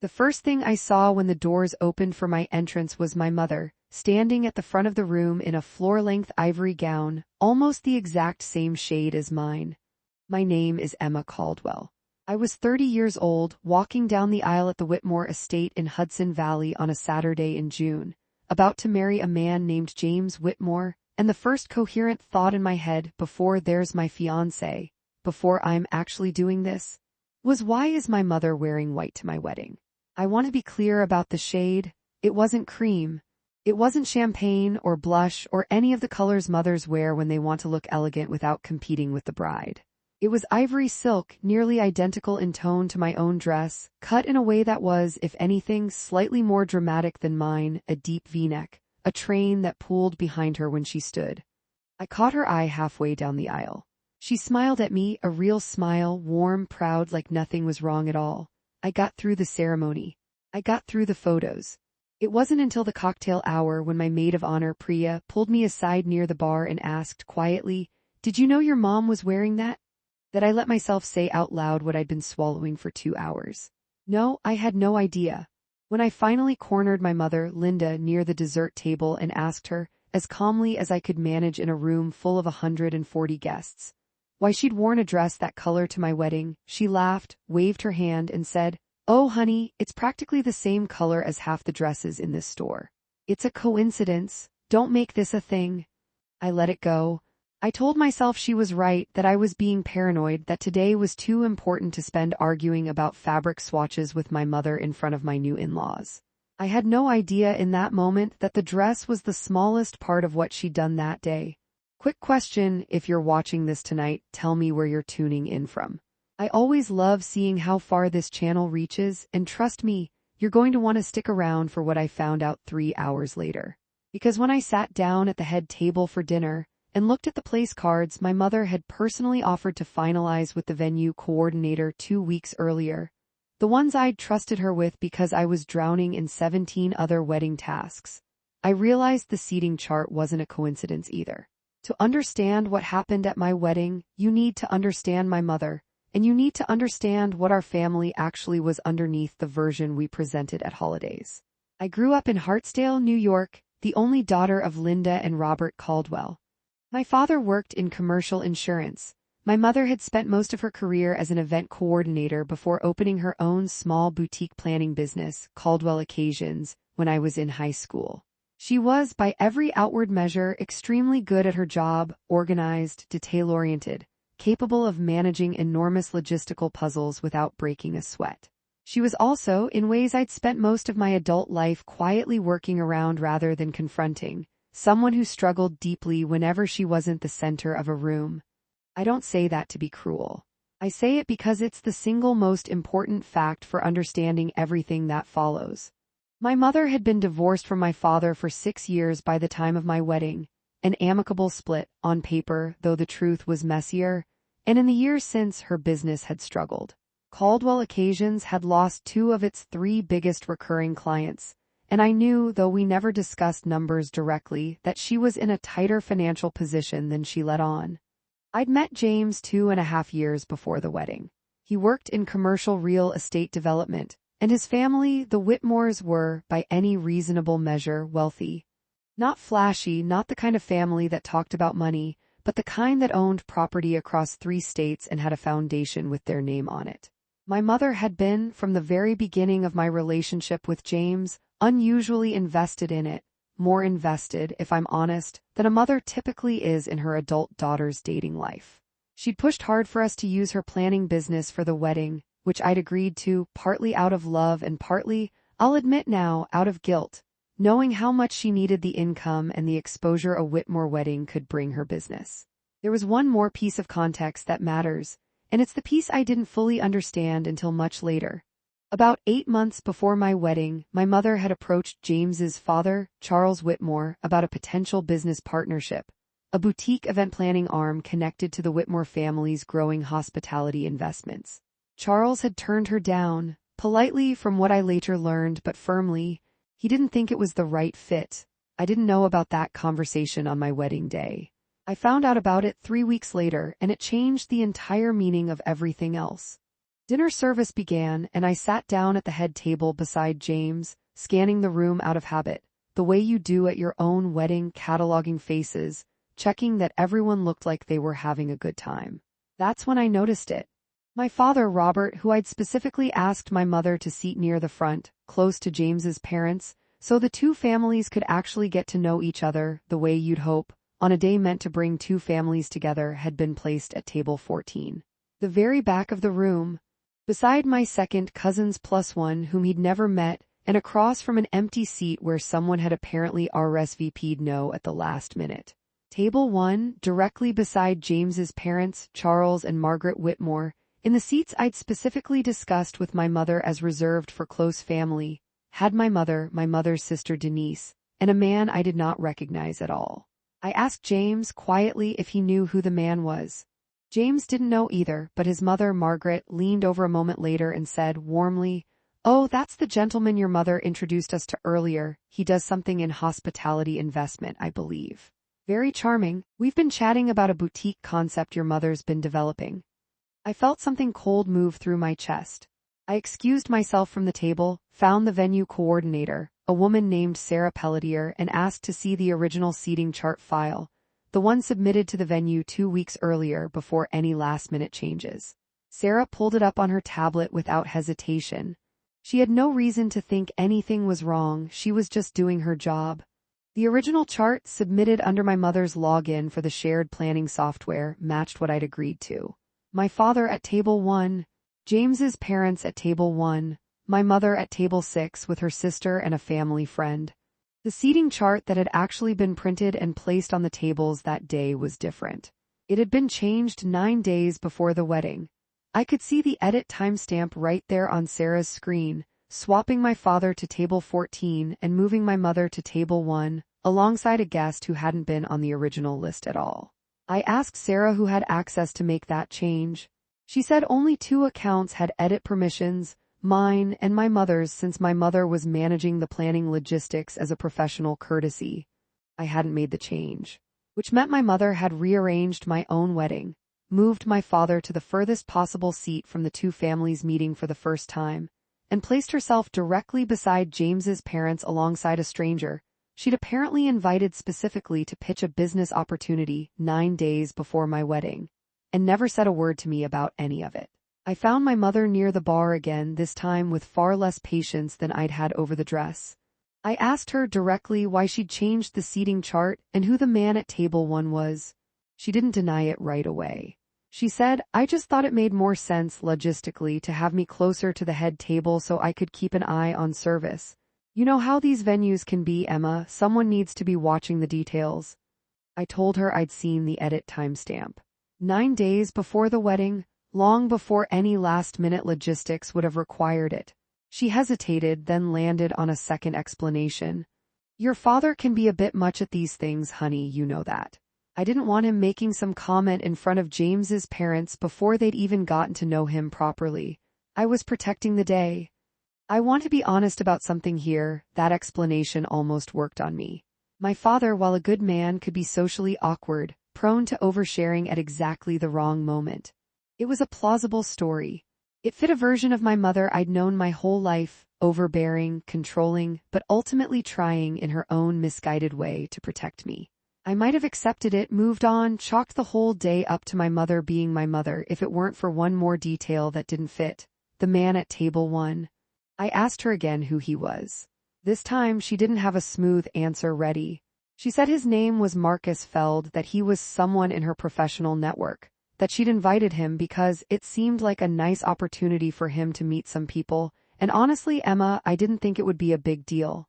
The first thing I saw when the doors opened for my entrance was my mother, standing at the front of the room in a floor-length ivory gown, almost the exact same shade as mine. My name is Emma Caldwell. I was 30 years old, walking down the aisle at the Whitmore estate in Hudson Valley on a Saturday in June, about to marry a man named James Whitmore, and the first coherent thought in my head before "there's my fiancé," before I'm actually doing this, was why is my mother wearing white to my wedding? I want to be clear about the shade. It wasn't cream. It wasn't champagne or blush or any of the colors mothers wear when they want to look elegant without competing with the bride. It was ivory silk, nearly identical in tone to my own dress, cut in a way that was, if anything, slightly more dramatic than mine, a deep V-neck, a train that pulled behind her when she stood. I caught her eye halfway down the aisle. She smiled at me, a real smile, warm, proud, like nothing was wrong at all. I got through the ceremony. I got through the photos. It wasn't until the cocktail hour when my maid of honor, Priya, pulled me aside near the bar and asked quietly, "Did you know your mom was wearing that?" that I let myself say out loud what I'd been swallowing for 2 hours. No, I had no idea. When I finally cornered my mother, Linda, near the dessert table and asked her, as calmly as I could manage in a room full of 140 guests, why she'd worn a dress that color to my wedding, she laughed, waved her hand, and said, "Oh, honey, it's practically the same color as half the dresses in this store. It's a coincidence. Don't make this a thing." I let it go. I told myself she was right, that I was being paranoid, that today was too important to spend arguing about fabric swatches with my mother in front of my new in-laws. I had no idea in that moment that the dress was the smallest part of what she'd done that day. Quick question, if you're watching this tonight, tell me where you're tuning in from. I always love seeing how far this channel reaches, and trust me, you're going to want to stick around for what I found out 3 hours later. Because when I sat down at the head table for dinner, and looked at the place cards my mother had personally offered to finalize with the venue coordinator 2 weeks earlier, the ones I'd trusted her with because I was drowning in 17 other wedding tasks, I realized the seating chart wasn't a coincidence either. To understand what happened at my wedding, you need to understand my mother, and you need to understand what our family actually was underneath the version we presented at holidays. I grew up in Hartsdale, New York, the only daughter of Linda and Robert Caldwell. My father worked in commercial insurance. My mother had spent most of her career as an event coordinator before opening her own small boutique planning business, Caldwell Occasions, when I was in high school. She was, by every outward measure, extremely good at her job, organized, detail-oriented, capable of managing enormous logistical puzzles without breaking a sweat. She was also, in ways I'd spent most of my adult life quietly working around rather than confronting, someone who struggled deeply whenever she wasn't the center of a room. I don't say that to be cruel. I say it because it's the single most important fact for understanding everything that follows. My mother had been divorced from my father for 6 years by the time of my wedding, an amicable split, on paper, though the truth was messier, and in the years since her business had struggled. Caldwell Occasions had lost 2 of its 3 biggest recurring clients, and I knew, though we never discussed numbers directly, that she was in a tighter financial position than she let on. I'd met James 2.5 years before the wedding. He worked in commercial real estate development, and his family, the Whitmores, were, by any reasonable measure, wealthy. Not flashy, not the kind of family that talked about money, but the kind that owned property across 3 states and had a foundation with their name on it. My mother had been, from the very beginning of my relationship with James, unusually invested in it, more invested, if I'm honest, than a mother typically is in her adult daughter's dating life. She'd pushed hard for us to use her planning business for the wedding, which I'd agreed to, partly out of love and partly, I'll admit now, out of guilt, knowing how much she needed the income and the exposure a Whitmore wedding could bring her business. There was one more piece of context that matters, and it's the piece I didn't fully understand until much later. About 8 months before my wedding, my mother had approached James's father, Charles Whitmore, about a potential business partnership, a boutique event planning arm connected to the Whitmore family's growing hospitality investments. Charles had turned her down, politely from what I later learned, but firmly. He didn't think it was the right fit. I didn't know about that conversation on my wedding day. I found out about it 3 weeks later, and it changed the entire meaning of everything else. Dinner service began, and I sat down at the head table beside James, scanning the room out of habit, the way you do at your own wedding, cataloging faces, checking that everyone looked like they were having a good time. That's when I noticed it. My father, Robert, who I'd specifically asked my mother to seat near the front, close to James's parents, so the two families could actually get to know each other the way you'd hope, on a day meant to bring two families together, had been placed at table 14. The very back of the room, beside my second cousin's plus one whom he'd never met, and across from an empty seat where someone had apparently RSVP'd no at the last minute. Table 1, directly beside James's parents, Charles and Margaret Whitmore, in the seats I'd specifically discussed with my mother as reserved for close family, had my mother's sister Denise, and a man I did not recognize at all. I asked James quietly if he knew who the man was. James didn't know either, but his mother, Margaret, leaned over a moment later and said warmly, "Oh, that's the gentleman your mother introduced us to earlier. He does something in hospitality investment, I believe. Very charming. We've been chatting about a boutique concept your mother's been developing." I felt something cold move through my chest. I excused myself from the table, found the venue coordinator, a woman named Sarah Pelletier, and asked to see the original seating chart file, the one submitted to the venue 2 weeks earlier before any last-minute changes. Sarah pulled it up on her tablet without hesitation. She had no reason to think anything was wrong, she was just doing her job. The original chart, submitted under my mother's login for the shared planning software, matched what I'd agreed to. My father at table 1, James's parents at table 1, my mother at table 6 with her sister and a family friend. The seating chart that had actually been printed and placed on the tables that day was different. It had been changed 9 days before the wedding. I could see the edit timestamp right there on Sarah's screen, swapping my father to table 14 and moving my mother to table 1, alongside a guest who hadn't been on the original list at all. I asked Sarah who had access to make that change. She said only 2 accounts had edit permissions, mine and my mother's, since my mother was managing the planning logistics as a professional courtesy. I hadn't made the change, which meant my mother had rearranged my own wedding, moved my father to the furthest possible seat from the two families meeting for the first time, and placed herself directly beside James's parents alongside a stranger she'd apparently invited specifically to pitch a business opportunity 9 days before my wedding, and never said a word to me about any of it. I found my mother near the bar again, this time with far less patience than I'd had over the dress. I asked her directly why she'd changed the seating chart and who the man at table 1 was. She didn't deny it right away. She said, "I just thought it made more sense logistically to have me closer to the head table so I could keep an eye on service. You know how these venues can be, Emma, someone needs to be watching the details." I told her I'd seen the edit timestamp. 9 days before the wedding, long before any last-minute logistics would have required it. She hesitated, then landed on a second explanation. "Your father can be a bit much at these things, honey, you know that." I didn't want him making some comment in front of James's parents before they'd even gotten to know him properly. I was protecting the day. I want to be honest about something here. That explanation almost worked on me. My father, while a good man, could be socially awkward, prone to oversharing at exactly the wrong moment. It was a plausible story. It fit a version of my mother I'd known my whole life, overbearing, controlling, but ultimately trying in her own misguided way to protect me. I might have accepted it, moved on, chalked the whole day up to my mother being my mother if it weren't for one more detail that didn't fit: the man at table 1. I asked her again who he was. This time she didn't have a smooth answer ready. She said his name was Marcus Feld, that he was someone in her professional network, that she'd invited him because it seemed like a nice opportunity for him to meet some people, and honestly, Emma, I didn't think it would be a big deal.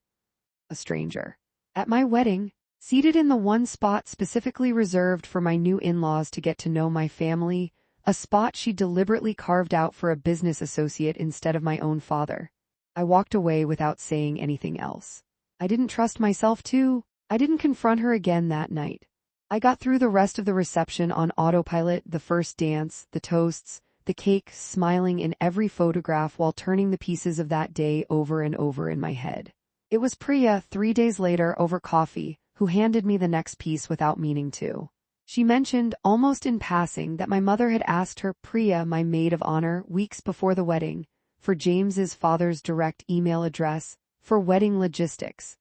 A stranger. At my wedding, seated in the one spot specifically reserved for my new in-laws to get to know my family, a spot she deliberately carved out for a business associate instead of my own father. I walked away without saying anything else. I didn't trust myself too. I didn't confront her again that night. I got through the rest of the reception on autopilot, the first dance, the toasts, the cake, smiling in every photograph while turning the pieces of that day over and over in my head. It was Priya, 3 days later, over coffee, who handed me the next piece without meaning to. She mentioned, almost in passing, that my mother had asked her, Priya, my maid of honor, weeks before the wedding, for James's father's direct email address for wedding logistics.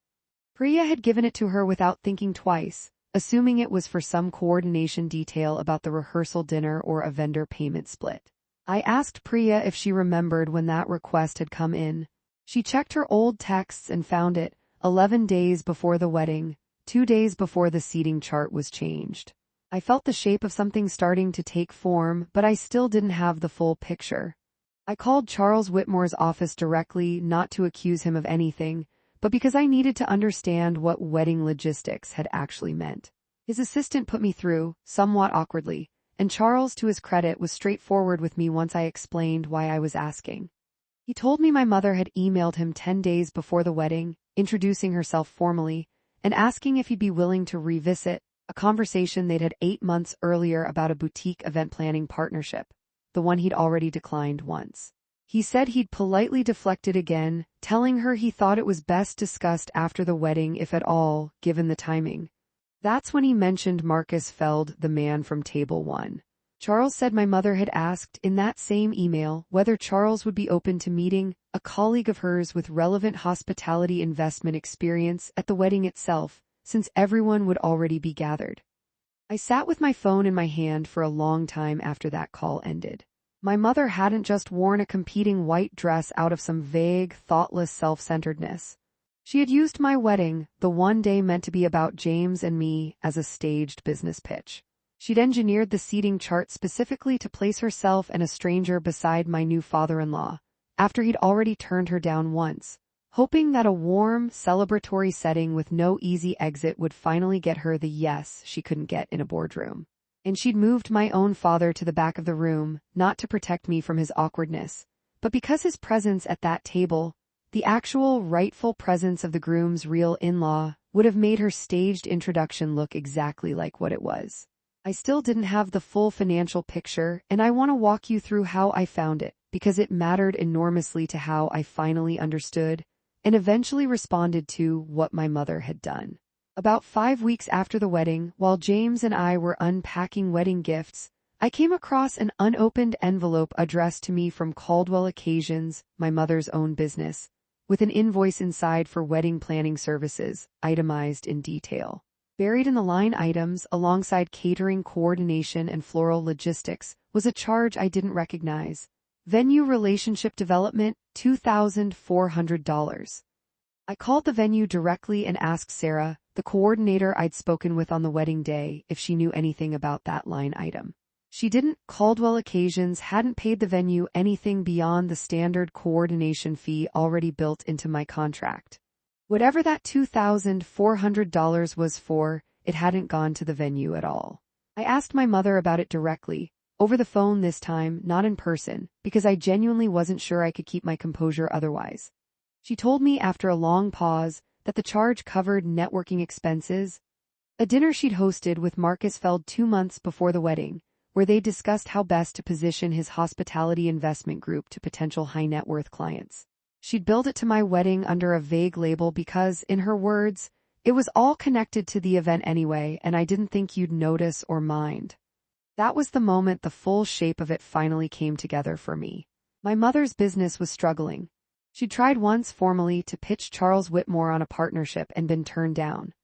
Priya had given it to her without thinking twice, assuming it was for some coordination detail about the rehearsal dinner or a vendor payment split. I asked Priya if she remembered when that request had come in. She checked her old texts and found it, 11 days before the wedding, 2 days before the seating chart was changed. I felt the shape of something starting to take form, but I still didn't have the full picture. I called Charles Whitmore's office directly, not to accuse him of anything, but because I needed to understand what wedding logistics had actually meant. His assistant put me through, somewhat awkwardly, and Charles, to his credit, was straightforward with me once I explained why I was asking. He told me my mother had emailed him 10 days before the wedding, introducing herself formally, and asking if he'd be willing to revisit a conversation they'd had 8 months earlier about a boutique event planning partnership, the one he'd already declined once. He said he'd politely deflected again, telling her he thought it was best discussed after the wedding if at all, given the timing. That's when he mentioned Marcus Feld, the man from Table 1. Charles said my mother had asked in that same email whether Charles would be open to meeting a colleague of hers with relevant hospitality investment experience at the wedding itself, since everyone would already be gathered. I sat with my phone in my hand for a long time after that call ended. My mother hadn't just worn a competing white dress out of some vague, thoughtless self-centeredness. She had used my wedding, the one day meant to be about James and me, as a staged business pitch. She'd engineered the seating chart specifically to place herself and a stranger beside my new father-in-law, after he'd already turned her down once, hoping that a warm, celebratory setting with no easy exit would finally get her the yes she couldn't get in a boardroom. And she'd moved my own father to the back of the room, not to protect me from his awkwardness, but because his presence at that table, the actual rightful presence of the groom's real in-law, would have made her staged introduction look exactly like what it was. I still didn't have the full financial picture, and I want to walk you through how I found it, because it mattered enormously to how I finally understood and eventually responded to what my mother had done. About 5 weeks after the wedding, while James and I were unpacking wedding gifts, I came across an unopened envelope addressed to me from Caldwell Occasions, my mother's own business, with an invoice inside for wedding planning services, itemized in detail. Buried in the line items, alongside catering coordination and floral logistics, was a charge I didn't recognize. Venue relationship development, $2,400. I called the venue directly and asked Sarah, the coordinator I'd spoken with on the wedding day, if she knew anything about that line item. She didn't. Caldwell Occasions hadn't paid the venue anything beyond the standard coordination fee already built into my contract. Whatever that $2,400 was for, it hadn't gone to the venue at all. I asked my mother about it directly, over the phone this time, not in person, because I genuinely wasn't sure I could keep my composure otherwise. She told me after a long pause that the charge covered networking expenses, a dinner she'd hosted with Marcus Feld 2 months before the wedding, where they discussed how best to position his hospitality investment group to potential high-net-worth clients. She'd billed it to my wedding under a vague label because, in her words, it was all connected to the event anyway, and I didn't think you'd notice or mind. That was the moment the full shape of it finally came together for me. My mother's business was struggling. She'd tried once formally to pitch Charles Whitmore on a partnership and been turned down.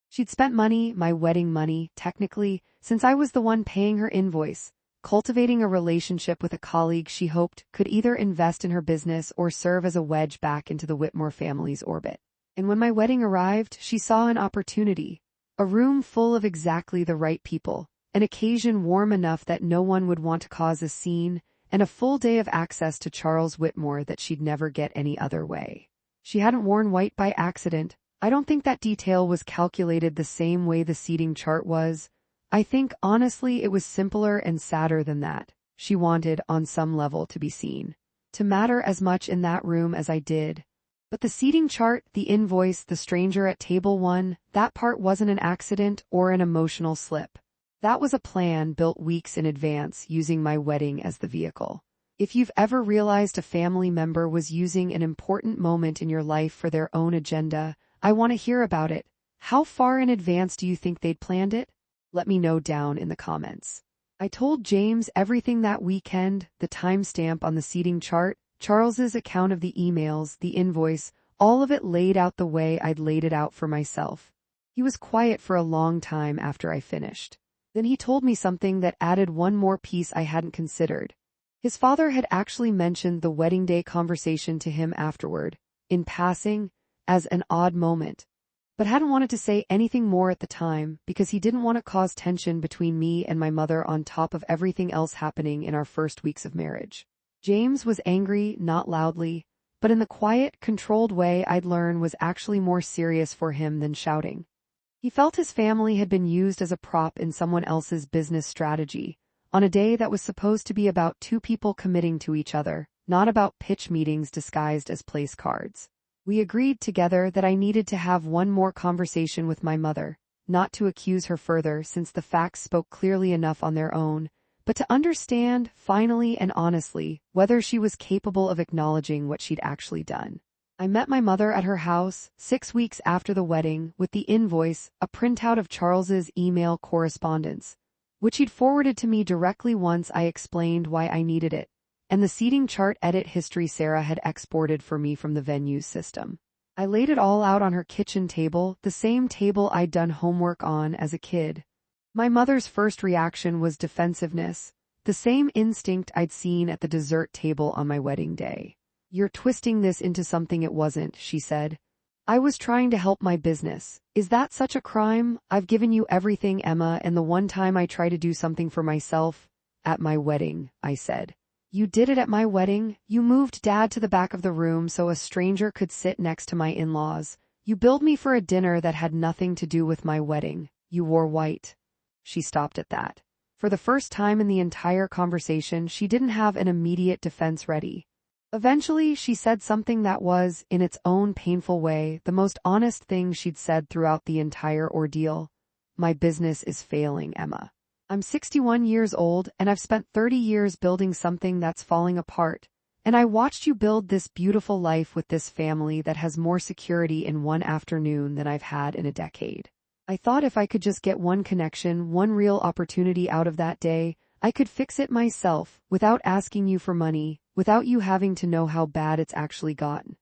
She'd spent money, my wedding money, technically, since I was the one paying her invoice, cultivating a relationship with a colleague she hoped could either invest in her business or serve as a wedge back into the Whitmore family's orbit. And when my wedding arrived, she saw an opportunity. A room full of exactly the right people, an occasion warm enough that no one would want to cause a scene, and a full day of access to Charles Whitmore that she'd never get any other way. She hadn't worn white by accident. I don't think that detail was calculated the same way the seating chart was. I think, honestly, it was simpler and sadder than that. She wanted, on some level, to be seen, to matter as much in that room as I did. But the seating chart, the invoice, the stranger at table 1, that part wasn't an accident or an emotional slip. That was a plan built weeks in advance, using my wedding as the vehicle. If you've ever realized a family member was using an important moment in your life for their own agenda, I want to hear about it. How far in advance do you think they'd planned it? Let me know down in the comments. I told James everything that weekend, the timestamp on the seating chart, Charles's account of the emails, the invoice, all of it laid out the way I'd laid it out for myself. He was quiet for a long time after I finished. Then he told me something that added one more piece I hadn't considered. His father had actually mentioned the wedding day conversation to him afterward, in passing, as an odd moment, but hadn't wanted to say anything more at the time because he didn't want to cause tension between me and my mother on top of everything else happening in our first weeks of marriage. James was angry, not loudly, but in the quiet, controlled way I'd learned was actually more serious for him than shouting. He felt his family had been used as a prop in someone else's business strategy, on a day that was supposed to be about two people committing to each other, not about pitch meetings disguised as place cards. We agreed together that I needed to have one more conversation with my mother, not to accuse her further since the facts spoke clearly enough on their own, but to understand, finally and honestly, whether she was capable of acknowledging what she'd actually done. I met my mother at her house 6 weeks after the wedding with the invoice, a printout of Charles's email correspondence, which he'd forwarded to me directly once I explained why I needed it, and the seating chart edit history Sarah had exported for me from the venue's system. I laid it all out on her kitchen table, the same table I'd done homework on as a kid. My mother's first reaction was defensiveness, the same instinct I'd seen at the dessert table on my wedding day. "You're twisting this into something it wasn't," she said. "I was trying to help my business. Is that such a crime? I've given you everything, Emma, and the one time I try to do something for myself." "At my wedding," I said. "You did it at my wedding? You moved Dad to the back of the room so a stranger could sit next to my in-laws. You billed me for a dinner that had nothing to do with my wedding. You wore white." She stopped at that. For the first time in the entire conversation, she didn't have an immediate defense ready. Eventually, she said something that was, in its own painful way, the most honest thing she'd said throughout the entire ordeal. "My business is failing, Emma. I'm 61 years old, and I've spent 30 years building something that's falling apart. And I watched you build this beautiful life with this family that has more security in one afternoon than I've had in a decade. I thought if I could just get one connection, one real opportunity out of that day, I could fix it myself, without asking you for money, without you having to know how bad it's actually gotten."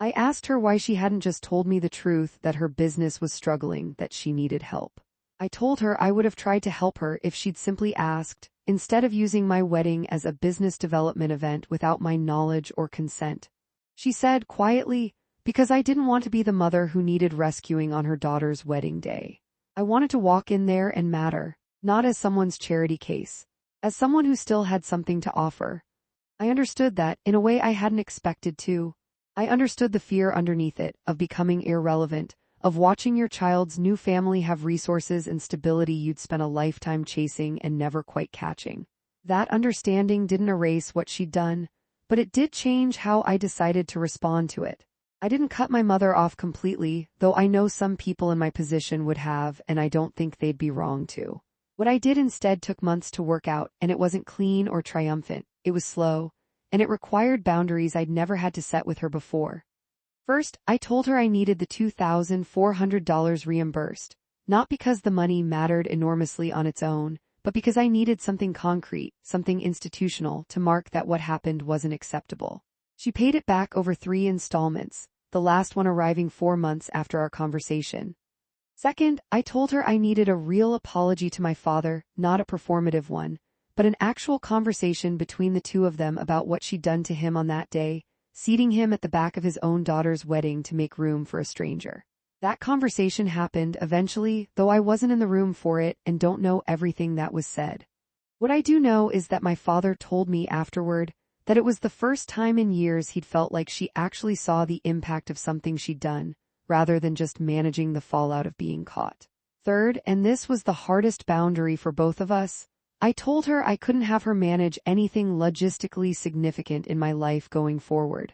I asked her why she hadn't just told me the truth, that her business was struggling, that she needed help. I told her I would have tried to help her if she'd simply asked, instead of using my wedding as a business development event without my knowledge or consent. She said quietly, "Because I didn't want to be the mother who needed rescuing on her daughter's wedding day. I wanted to walk in there and matter, not as someone's charity case, as someone who still had something to offer." I understood that, in a way I hadn't expected to. I understood the fear underneath it, of becoming irrelevant, of watching your child's new family have resources and stability you'd spent a lifetime chasing and never quite catching. That understanding didn't erase what she'd done, but it did change how I decided to respond to it. I didn't cut my mother off completely, though I know some people in my position would have, and I don't think they'd be wrong to. What I did instead took months to work out, and it wasn't clean or triumphant. It was slow, and it required boundaries I'd never had to set with her before. First, I told her I needed the $2,400 reimbursed, not because the money mattered enormously on its own, but because I needed something concrete, something institutional, to mark that what happened wasn't acceptable. She paid it back over 3 installments, the last one arriving 4 months after our conversation. Second, I told her I needed a real apology to my father, not a performative one, but an actual conversation between the two of them about what she'd done to him on that day, seating him at the back of his own daughter's wedding to make room for a stranger. That conversation happened eventually, though I wasn't in the room for it and don't know everything that was said. What I do know is that my father told me afterward that it was the first time in years he'd felt like she actually saw the impact of something she'd done, rather than just managing the fallout of being caught. Third, and this was the hardest boundary for both of us, I told her I couldn't have her manage anything logistically significant in my life going forward.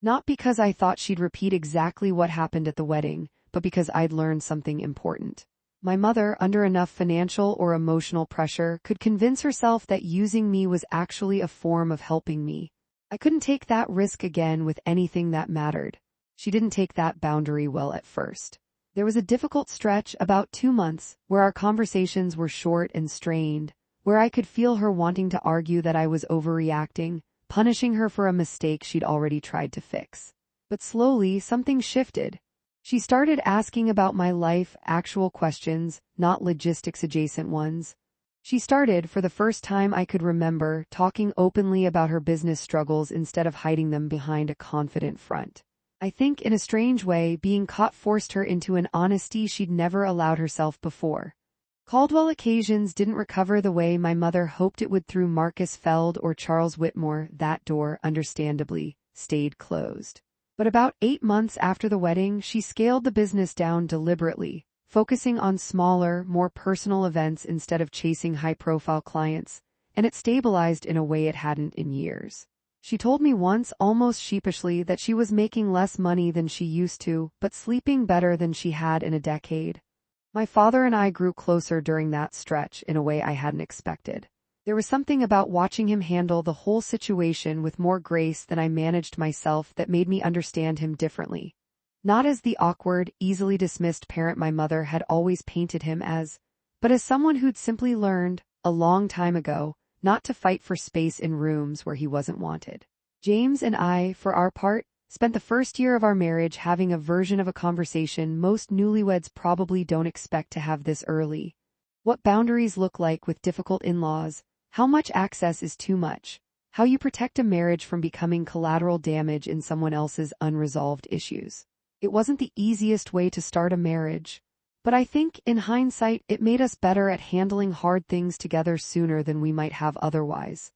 Not because I thought she'd repeat exactly what happened at the wedding, but because I'd learned something important. My mother, under enough financial or emotional pressure, could convince herself that using me was actually a form of helping me. I couldn't take that risk again with anything that mattered. She didn't take that boundary well at first. There was a difficult stretch, about 2 months, where our conversations were short and strained, where I could feel her wanting to argue that I was overreacting, punishing her for a mistake she'd already tried to fix. But slowly, something shifted. She started asking about my life, actual questions, not logistics-adjacent ones. She started, for the first time I could remember, talking openly about her business struggles instead of hiding them behind a confident front. I think, in a strange way, being caught forced her into an honesty she'd never allowed herself before. Caldwell occasions didn't recover the way my mother hoped it would through Marcus Feld or Charles Whitmore. That door, understandably, stayed closed. But about 8 months after the wedding, she scaled the business down deliberately, focusing on smaller, more personal events instead of chasing high-profile clients, and it stabilized in a way it hadn't in years. She told me once, almost sheepishly, that she was making less money than she used to, but sleeping better than she had in a decade. My father and I grew closer during that stretch in a way I hadn't expected. There was something about watching him handle the whole situation with more grace than I managed myself that made me understand him differently. Not as the awkward, easily dismissed parent my mother had always painted him as, but as someone who'd simply learned, a long time ago, not to fight for space in rooms where he wasn't wanted. James and I, for our part, spent the first year of our marriage having a version of a conversation most newlyweds probably don't expect to have this early. What boundaries look like with difficult in-laws, how much access is too much, how you protect a marriage from becoming collateral damage in someone else's unresolved issues. It wasn't the easiest way to start a marriage, but I think, in hindsight, it made us better at handling hard things together sooner than we might have otherwise.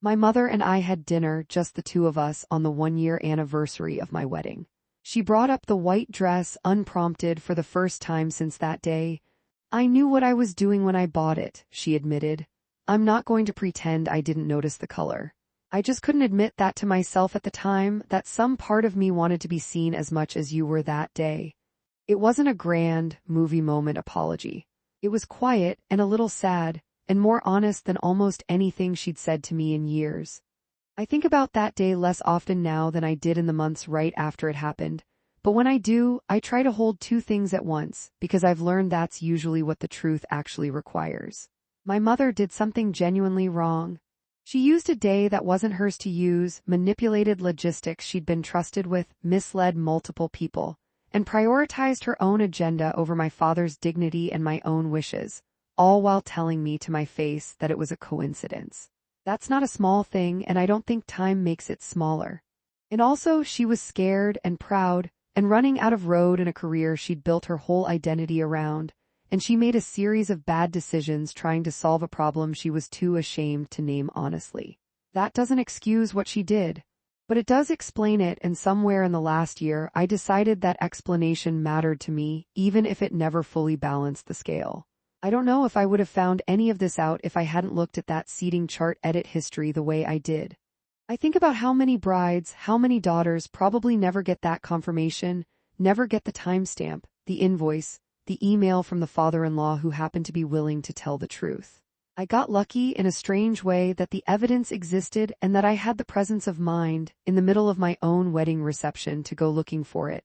My mother and I had dinner, just the two of us, on the 1-year anniversary of my wedding. She brought up the white dress unprompted for the first time since that day. "I knew what I was doing when I bought it," she admitted. "I'm not going to pretend I didn't notice the color. I just couldn't admit that to myself at the time, that some part of me wanted to be seen as much as you were that day." It wasn't a grand, movie moment apology. It was quiet and a little sad, and more honest than almost anything she'd said to me in years. I think about that day less often now than I did in the months right after it happened, but when I do, I try to hold two things at once, because I've learned that's usually what the truth actually requires. My mother did something genuinely wrong. She used a day that wasn't hers to use, manipulated logistics she'd been trusted with, misled multiple people, and prioritized her own agenda over my father's dignity and my own wishes, all while telling me to my face that it was a coincidence. That's not a small thing, and I don't think time makes it smaller. And also, she was scared and proud, and running out of road in a career she'd built her whole identity around, and she made a series of bad decisions trying to solve a problem she was too ashamed to name honestly. That doesn't excuse what she did, but it does explain it, and somewhere in the last year I decided that explanation mattered to me, even if it never fully balanced the scale. I don't know if I would have found any of this out if I hadn't looked at that seating chart edit history the way I did. I think about how many brides, how many daughters probably never get that confirmation, never get the timestamp, the invoice, the email from the father-in-law who happened to be willing to tell the truth. I got lucky in a strange way that the evidence existed and that I had the presence of mind, in the middle of my own wedding reception, to go looking for it.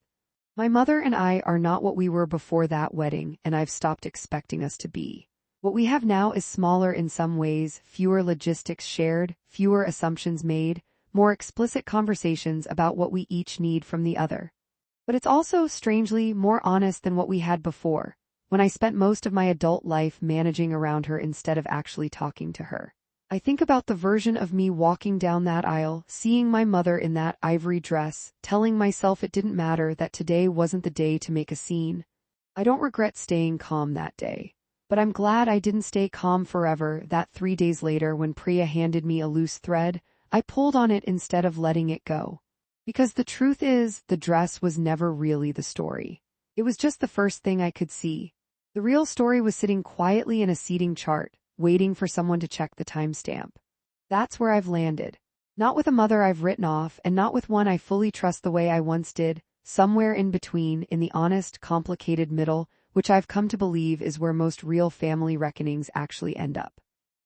My mother and I are not what we were before that wedding, and I've stopped expecting us to be. What we have now is smaller in some ways, fewer logistics shared, fewer assumptions made, more explicit conversations about what we each need from the other. But it's also, strangely, more honest than what we had before, when I spent most of my adult life managing around her instead of actually talking to her. I think about the version of me walking down that aisle, seeing my mother in that ivory dress, telling myself it didn't matter, that today wasn't the day to make a scene. I don't regret staying calm that day, but I'm glad I didn't stay calm forever. That 3 days later, when Priya handed me a loose thread, I pulled on it instead of letting it go. Because the truth is, the dress was never really the story. It was just the first thing I could see. The real story was sitting quietly in a seating chart, waiting for someone to check the timestamp. That's where I've landed. Not with a mother I've written off, and not with one I fully trust the way I once did, somewhere in between, in the honest, complicated middle, which I've come to believe is where most real family reckonings actually end up.